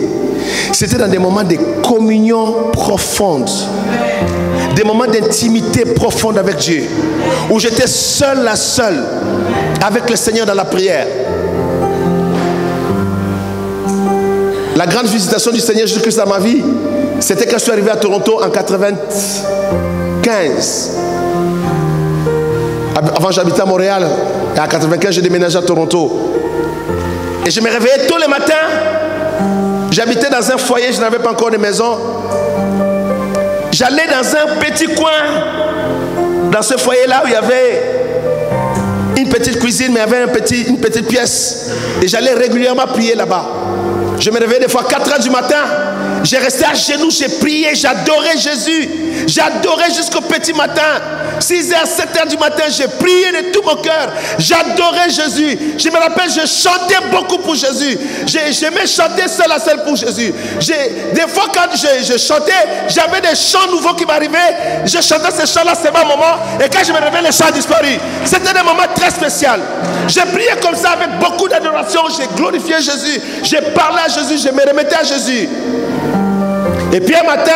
c'était dans des moments de communion profonde, des moments d'intimité profonde avec Dieu, où j'étais seul avec le Seigneur dans la prière. La grande visitation du Seigneur Jésus-Christ dans ma vie, c'était quand je suis arrivé à Toronto en 95. Avant, j'habitais à Montréal. Et en 95, j'ai déménagé à Toronto. Et je me réveillais tous les matins. J'habitais dans un foyer, je n'avais pas encore de maison. J'allais dans un petit coin, dans ce foyer-là où il y avait une petite cuisine, mais il y avait une petite pièce. Et j'allais régulièrement prier là-bas. Je me réveillais des fois à 4 heures du matin. J'ai resté à genoux, j'ai prié, j'adorais Jésus. J'adorais jusqu'au petit matin. 6h, 7h du matin, j'ai prié de tout mon cœur. J'adorais Jésus. Je me rappelle, je chantais beaucoup pour Jésus. J'aimais chanter seul à seul pour Jésus. Des fois, quand je chantais, j'avais des chants nouveaux qui m'arrivaient. Je chantais ces chants-là, c'est mon moment. Et quand je me réveillais, les chants disparus. C'était des moments très spéciaux. J'ai prié comme ça avec beaucoup d'adoration. J'ai glorifié Jésus. J'ai parlé à Jésus. Je me remettais à Jésus. Et puis un matin,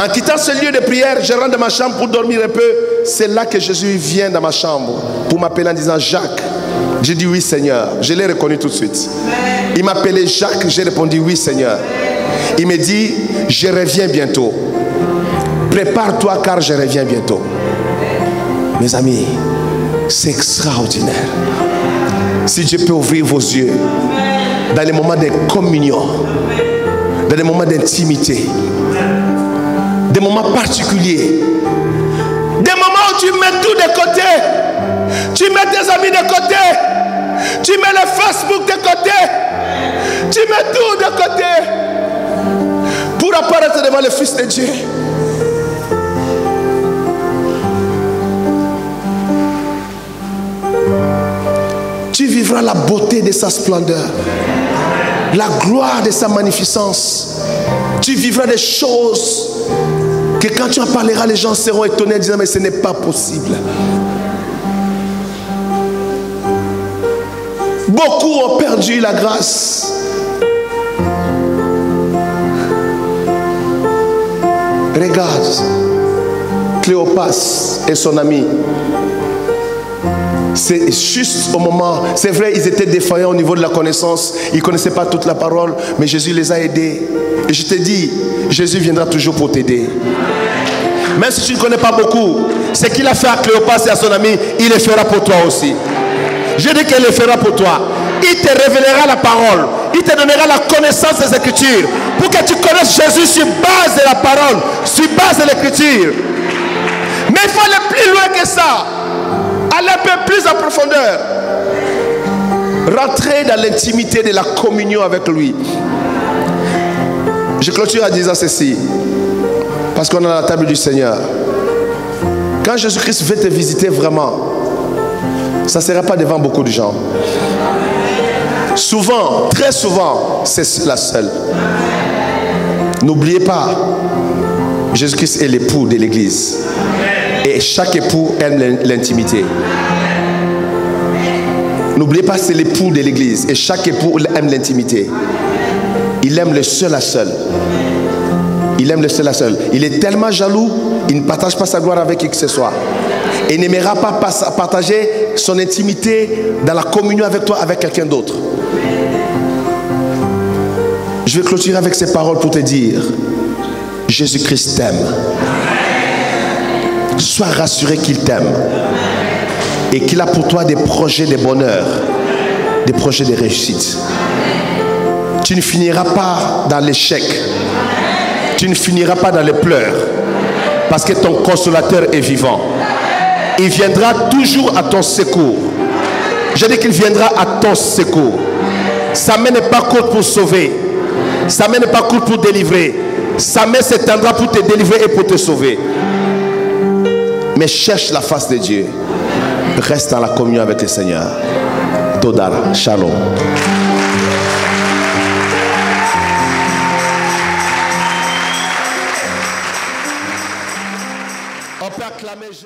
En quittant ce lieu de prière, je rentre dans ma chambre pour dormir un peu. C'est là que Jésus vient dans ma chambre pour m'appeler en disant Jacques. J'ai dit oui Seigneur. Je l'ai reconnu tout de suite. Il m'appelait Jacques, j'ai répondu oui Seigneur. Il me dit je reviens bientôt. Prépare-toi car je reviens bientôt. Mes amis, c'est extraordinaire. Si Dieu peut ouvrir vos yeux dans les moments de communion, dans les moments d'intimité, des moments particuliers, des moments où tu mets tout de côté, tu mets tes amis de côté, tu mets le Facebook de côté, tu mets tout de côté pour apparaître devant le Fils de Dieu. Tu vivras la beauté de sa splendeur, la gloire de sa magnificence. Tu vivras des choses que quand tu en parleras, les gens seront étonnés en disant mais ce n'est pas possible. Beaucoup ont perdu la grâce. Regarde Cléopas et son ami. C'est juste au moment, c'est vrai, ils étaient défaillants au niveau de la connaissance, ils ne connaissaient pas toute la parole, mais Jésus les a aidés. Et je te dis, Jésus viendra toujours pour t'aider. Même si tu ne connais pas beaucoup, ce qu'il a fait à Cléopas et à son ami, il le fera pour toi aussi. Je dis qu'il le fera pour toi. Il te révélera la parole, il te donnera la connaissance des Écritures, pour que tu connaisses Jésus sur base de la parole, sur base de l'Écriture. Mais il faut aller plus loin que ça. Aller un peu plus en profondeur. Rentrer dans l'intimité de la communion avec lui. Je clôture en disant ceci. Parce qu'on est à la table du Seigneur. Quand Jésus-Christ veut te visiter vraiment, ça ne sera pas devant beaucoup de gens. Souvent, très souvent, c'est la seule. N'oubliez pas, Jésus-Christ est l'époux de l'Église. Et chaque époux aime l'intimité. N'oubliez pas, c'est l'époux de l'Église. Et chaque époux aime l'intimité. Il aime le seul à seul. Il aime le seul à seul. Il est tellement jaloux, il ne partage pas sa gloire avec qui que ce soit. Et il n'aimera pas partager son intimité dans la communion avec toi, avec quelqu'un d'autre. Je vais clôturer avec ces paroles pour te dire, Jésus-Christ t'aime. Sois rassuré qu'il t'aime et qu'il a pour toi des projets de bonheur, des projets de réussite. Tu ne finiras pas dans l'échec, tu ne finiras pas dans les pleurs, parce que ton consolateur est vivant. Il viendra toujours à ton secours. Je dis qu'il viendra à ton secours. Sa main n'est pas courte pour sauver, sa main n'est pas courte pour délivrer, sa main s'étendra pour te délivrer et pour te sauver. Mais cherche la face de Dieu. Reste dans la communion avec le Seigneur. Todara, shalom. On peut acclamer Jésus.